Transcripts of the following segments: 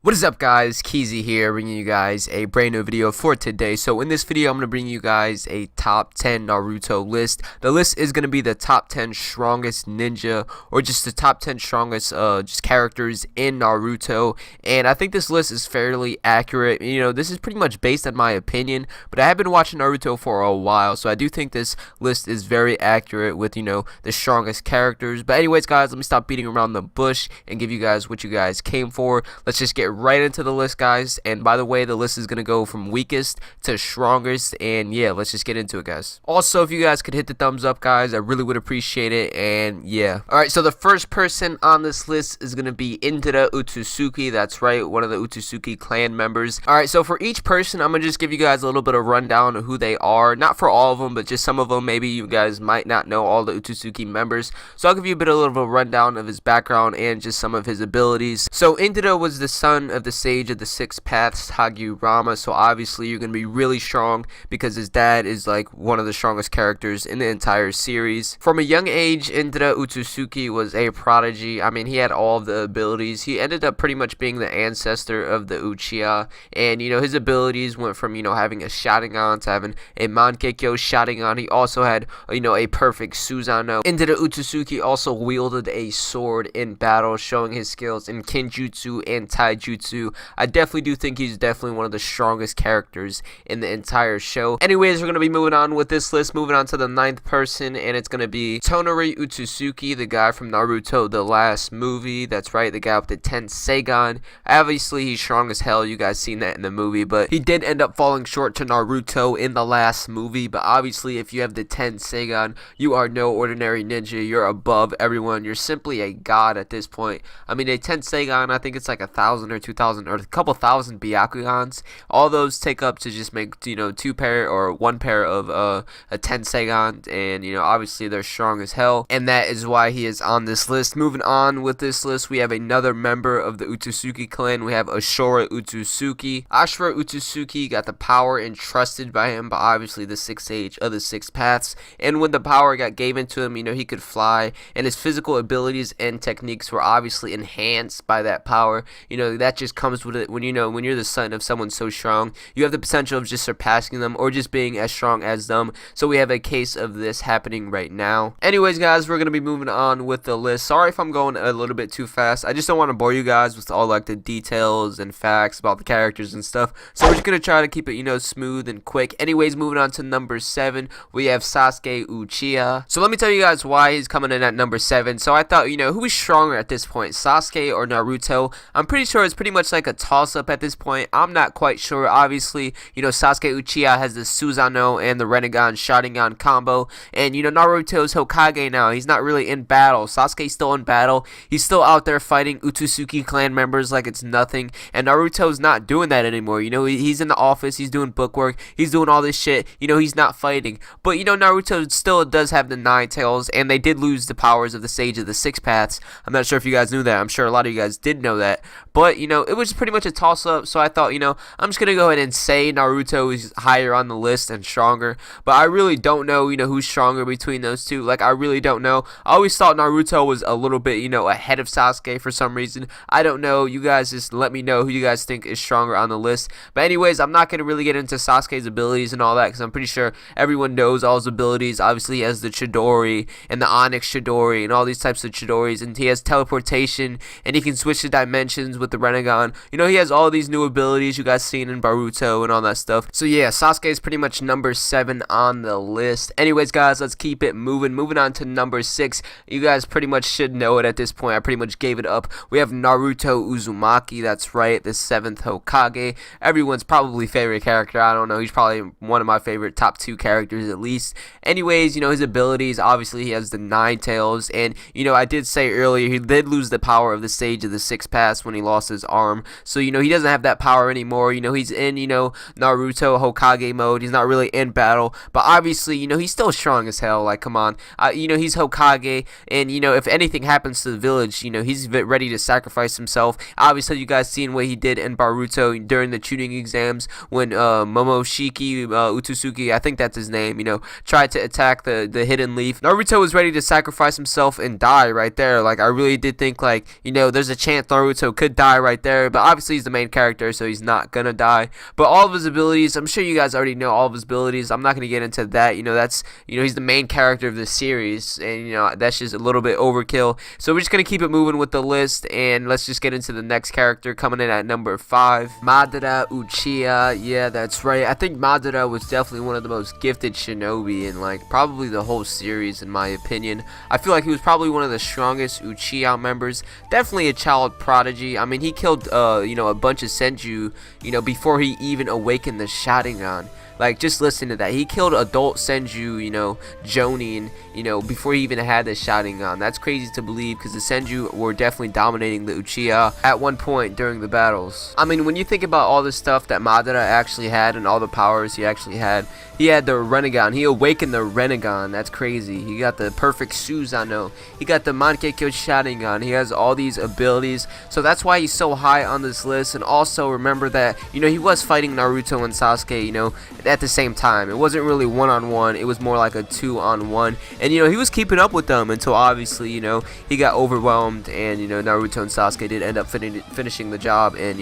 What is up, guys? Keezy here, bringing you guys a brand new video for today. So in this video, I'm going to bring you guys a top 10 Naruto list. The list is going to be the top 10 strongest ninja, or just the top 10 strongest just characters in Naruto. And I think this list is fairly accurate. You know, this is pretty much based on my opinion, but I have been watching Naruto for a while, so I do think this list is very accurate with, you know, the strongest characters. But anyways, guys, let me stop beating around the bush and give you guys what you guys came for. Let's just get right into the list, guys. And by the way, the list is gonna go from weakest to strongest, and yeah, let's just get into it, guys. Also, if you guys could hit the thumbs up, guys, I really would appreciate it. And yeah, all right, so the first person on this list is gonna be Indra Utsutsuki. That's right, one of the Utsutsuki clan members. All right, so for each person, I'm gonna just give you guys a little bit of rundown of who they are. Not for all of them, but just some of them. Maybe you guys might not know all the Utsutsuki members, so I'll give you a bit of a little rundown of his background and just some of his abilities. So Indra was the son of the sage of the six paths, Hagurama, so obviously you're going to be really strong because his dad is like one of the strongest characters in the entire series. From a young age, Indra Utsutsuki was a prodigy. I mean, he had all of the abilities. He ended up pretty much being the ancestor of the Uchiha, and you know, his abilities went from, you know, having a Sharingan to having a Mangekyo Sharingan. He also had, you know, a perfect Susanoo. Indra Utsutsuki also wielded a sword in battle, showing his skills in Kenjutsu and Taijutsu. I definitely do think he's definitely one of the strongest characters in the entire show. Anyways, we're going to be moving on with this list, moving on to the 9th person, and it's going to be Tonari Utsutsuki, the guy from Naruto, the last movie. That's right, the guy with the 10 Seigan. Obviously, he's strong as hell. You guys seen that in the movie, but he did end up falling short to Naruto in the last movie. But obviously, if you have the 10 Seigan, you are no ordinary ninja. You're above everyone. You're simply a god at this point. I mean, a 10 Seigan, I think it's like 1,000 or 2,000 or a couple thousand Byakugans. All those take up to just make, you know, two pair or one pair of a 10 Seigan, and you know, obviously they're strong as hell, and that is why he is on this list. Moving on with this list, we have another member of the Utsutsuki clan. We have Ashura Utsutsuki. Ashura Utsutsuki got the power entrusted by him, but obviously the sixth sage of the six paths, and when the power got given to him, you know, he could fly, and his physical abilities and techniques were obviously enhanced by that power. You know, that just comes with it when, you know, when you're the son of someone so strong, you have the potential of just surpassing them or just being as strong as them. So we have a case of this happening right now. Anyways, guys, we're gonna be moving on with the list. Sorry if I'm going a little bit too fast. I just don't want to bore you guys with all like the details and facts about the characters and stuff, so we're just gonna try to keep it, you know, smooth and quick. Anyways, moving on to number 7, we have Sasuke Uchiha. So let me tell you guys why he's coming in at number 7. So I thought, you know, who is stronger at this point, Sasuke or Naruto? I'm pretty sure it's pretty much like a toss-up at this point. I'm not quite sure. Obviously, you know, Sasuke Uchiha has the Susanoo and the Rinnegan Sharingan combo, and you know, Naruto's Hokage now. He's not really in battle. Sasuke's still in battle. He's still out there fighting Utsutsuki clan members like it's nothing, and Naruto's not doing that anymore. You know, he's in the office, he's doing bookwork, he's doing all this shit. You know, he's not fighting. But you know, Naruto still does have the 9 tails, and they did lose the powers of the sage of the 6 paths. I'm not sure if you guys knew that. I'm sure a lot of you guys did know that, but you know, it was pretty much a toss-up. So I thought, you know, I'm just gonna go ahead and say Naruto is higher on the list and stronger, but I really don't know, you know, who's stronger between those two. Like, I really don't know. I always thought Naruto was a little bit, you know, ahead of Sasuke for some reason. I don't know. You guys just let me know who you guys think is stronger on the list. But anyways, I'm not gonna really get into Sasuke's abilities and all that, because I'm pretty sure everyone knows all his abilities. Obviously, he has the Chidori and the Onyx Chidori and all these types of Chidoris, and he has teleportation, and he can switch the dimensions with the Rinnegan. You know, he has all these new abilities you guys seen in Boruto and all that stuff. So yeah, Sasuke is pretty much number 7 on the list. Anyways, guys, let's keep it moving. Moving on to number 6. You guys pretty much should know it at this point. I pretty much gave it up. We have Naruto Uzumaki. That's right, the 7th Hokage. Everyone's probably favorite character. I don't know. He's probably one of my favorite top 2 characters at least. Anyways, you know, his abilities, obviously he has the 9 tails, and you know, I did say earlier he did lose the power of the sage of the 6 paths when he lost his arm. So you know, he doesn't have that power anymore. You know, he's in, you know, Naruto Hokage mode. He's not really in battle, but obviously, you know, he's still strong as hell. Like, come on. You know, he's Hokage, and you know, if anything happens to the village, you know, he's ready to sacrifice himself. Obviously, you guys seen what he did in Boruto during the tuning exams when Momoshiki Utsutsuki, I think that's his name, you know, tried to attack the hidden leaf. Naruto was ready to sacrifice himself and die right there. Like, I really did think, like, you know, there's a chance Naruto could die right right there. But obviously he's the main character, so he's not gonna die. But all of his abilities, I'm sure you guys already know all of his abilities. I'm not gonna get into that. That's he's the main character of the series, and that's just a little bit overkill. So we're just gonna keep it moving with the list, and let's just get into the next character coming in at number 5, Madara Uchiha. Yeah, that's right. I think Madara was definitely one of the most gifted shinobi in probably the whole series, in my opinion. I feel like he was probably one of the strongest Uchiha members. Definitely a child prodigy. I mean, he killed a bunch of Senju before he even awakened the Sharingan. Just listen to that. He killed adult Senju, Jonin, before he even had the Sharingan. That's crazy to believe, because the Senju were definitely dominating the Uchiha at one point during the battles. I mean, when you think about all the stuff that Madara actually had and all the powers he actually had, he had the Rinnegan. He awakened the Rinnegan. That's crazy. He got the perfect Susanoo. He got the Mankekyo Sharingan. He has all these abilities. So that's why he's so high on this list. And also remember that, he was fighting Naruto and Sasuke, at the same time. It wasn't really one-on-one. It was more like a 2-on-1. And, he was keeping up with them until obviously, he got overwhelmed. And, Naruto and Sasuke did end up finishing the job and,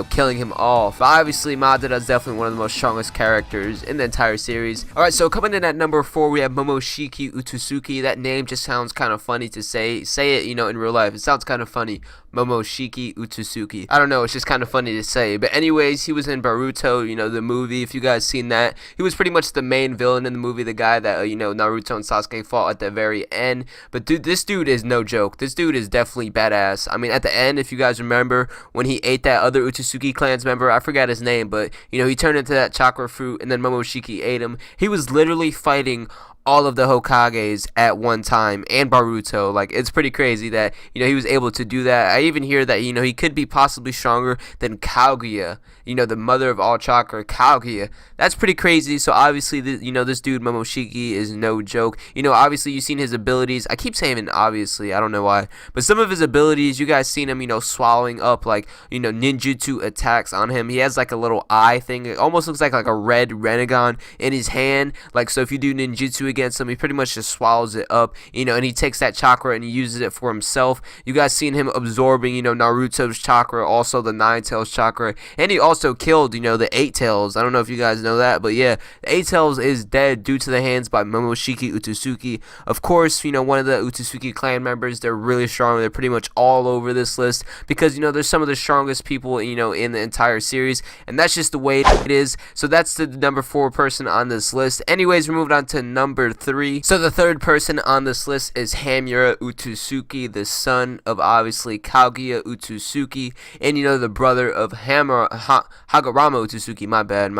killing him off. But obviously, Madara is definitely one of the most strongest characters in the entire series. Alright, so coming in at number 4, we have Momoshiki Utsuki. That name just sounds kind of funny to say. Say it, in real life. It sounds kind of funny. Momoshiki Utsuki. I don't know, it's just kind of funny to say. But anyways, he was in Boruto, the movie. If you guys seen that, he was pretty much the main villain in the movie, the guy that Naruto and Sasuke fought at the very end. But dude, this dude is no joke. This dude is definitely badass. I mean, at the end, if you guys remember, when he ate that other Utsuki clan's member, I forgot his name, but he turned into that chakra fruit, and then Momoshiki ate him. He was literally fighting all of the Hokages at one time, and Boruto. It's pretty crazy that he was able to do that. I even hear that he could be possibly stronger than Kaguya, the mother of all chakra, Kaguya. That's pretty crazy. So obviously this dude Momoshiki is no joke. Obviously you've seen his abilities. I keep saying obviously, I don't know why, but some of his abilities, you guys seen him swallowing up ninjutsu attacks on him. He has a little eye thing. It almost looks like a red Rinnegan in his hand. So if you do ninjutsu against him, he pretty much just swallows it up, and he takes that chakra and he uses it for himself. You guys seen him absorbing, Naruto's chakra, also the Nine Tails chakra, and he also killed, the Eight Tails. I don't know if you guys know that, but yeah, the Eight Tails is dead due to the hands by Momoshiki Utsuki. Of course, one of the Utsuki clan members. They're really strong. They're pretty much all over this list because, there's some of the strongest people, in the entire series, and that's just the way it is. So that's the number 4 person on this list. Anyways, we're moving on to number 3. So the third person on this list is Hamura Utsuki, the son of obviously Kaguya Utsuki, and the brother of Hagurama Utsuki. My bad.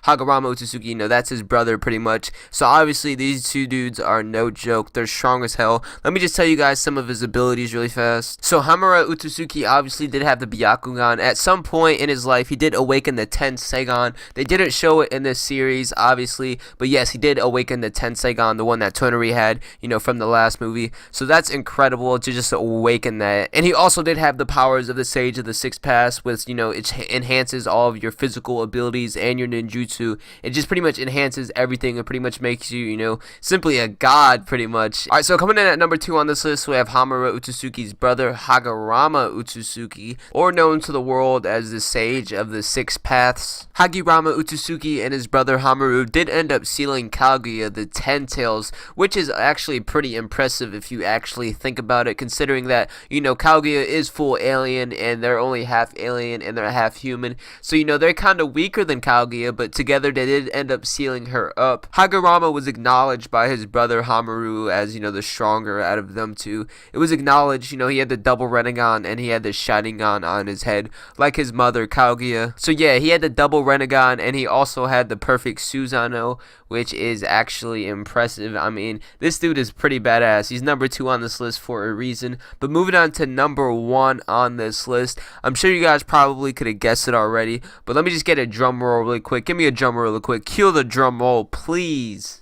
Hagurama Utsuki, that's his brother pretty much. So obviously these two dudes are no joke. They're strong as hell. Let me just tell you guys some of his abilities really fast. So Hamura Utsuki obviously did have the Byakugan. At some point in his life, he did awaken the Tenseigan. They didn't show it in this series, obviously, but yes, he did awaken the Tenseigan, the one that Tonari had, from the last movie. So that's incredible to just awaken that. And he also did have the powers of the Sage of the Sixth Path, which, it enhances all of your physical abilities and your ninjutsu. It just pretty much enhances everything and pretty much makes you, simply a god, pretty much. Alright, so coming in at number 2 on this list, we have Hamura Utsuki's brother, Hagurama Utsuki, or known to the world as the Sage of the Six Paths. Hagurama Utsuki and his brother Hamura did end up sealing Kaguya, the 10 Tails, which is actually pretty impressive if you actually think about it, considering that, Kaguya is full alien and they're only half alien and they're half human. So, they're kind of weaker than Kaguya, but together they did end up sealing her up. Hagurama was acknowledged by his brother Hamura as, the stronger out of them two. It was acknowledged, he had the double Rinnegan and he had the Sharingan on his head, like his mother Kaguya. So yeah, he had the double Rinnegan and he also had the perfect Susanoo, which is actually impressive. I mean, this dude is pretty badass. He's number 2 on this list for a reason. But moving on to number 1 on this list, I'm sure you guys probably could have guessed it already, but let me just get a drum roll really quick. Give me a drum roll really quick. Cue the drum roll, please.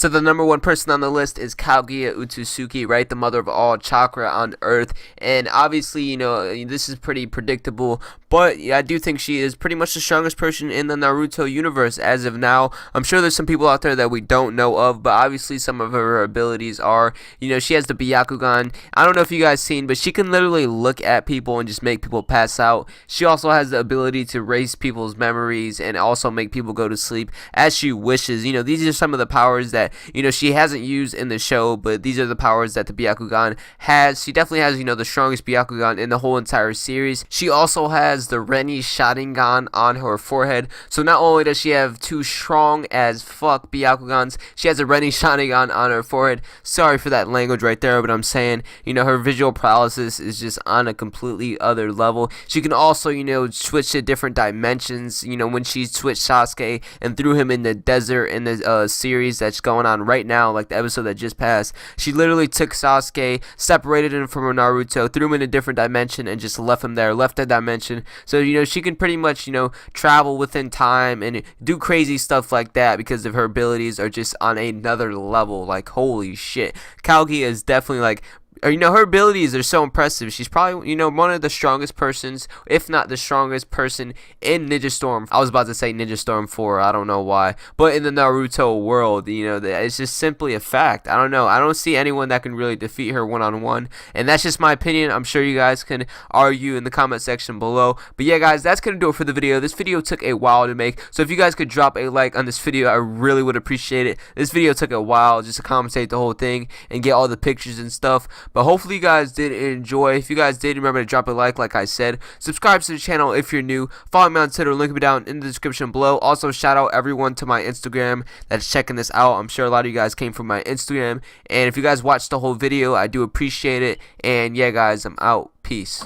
So the number one person on the list is Kaguya Otsutsuki, right? The mother of all chakra on Earth. And obviously, this is pretty predictable, but yeah, I do think she is pretty much the strongest person in the Naruto universe as of now. I'm sure there's some people out there that we don't know of, but obviously some of her abilities are, she has the Byakugan. I don't know if you guys seen, but she can literally look at people and just make people pass out. She also has the ability to erase people's memories and also make people go to sleep as she wishes. These are some of the powers that she hasn't used in the show, but these are the powers that the Byakugan has. She definitely has, the strongest Byakugan in the whole entire series. She also has the Renni Sharingan on her forehead. So not only does she have two strong as fuck Byakugans, she has a Renni Sharingan on her forehead. Sorry for that language right there, but I'm saying, her visual paralysis is just on a completely other level. She can also, switch to different dimensions. When she switched Sasuke and threw him in the desert in the series that's going on right now, like the episode that just passed, she literally took Sasuke, separated him from Naruto, threw him in a different dimension, and just left him there, left that dimension. So she can pretty much travel within time and do crazy stuff like that because of her abilities are just on another level. Like, holy shit, Kaguya is definitely like, her abilities are so impressive. She's probably, one of the strongest persons, if not the strongest person in Ninja Storm. I was about to say Ninja Storm 4, I don't know why. But in the Naruto world, it's just simply a fact. I don't know. I don't see anyone that can really defeat her one-on-one. And that's just my opinion. I'm sure you guys can argue in the comment section below. But yeah, guys, that's going to do it for the video. This video took a while to make. So if you guys could drop a like on this video, I really would appreciate it. This video took a while just to commentate the whole thing and get all the pictures and stuff. But hopefully you guys did enjoy. If you guys did, remember to drop a like I said. Subscribe to the channel if you're new. Follow me on Twitter. Link will be down in the description below. Also, shout out everyone to my Instagram that's checking this out. I'm sure a lot of you guys came from my Instagram. And if you guys watched the whole video, I do appreciate it. And yeah, guys, I'm out. Peace.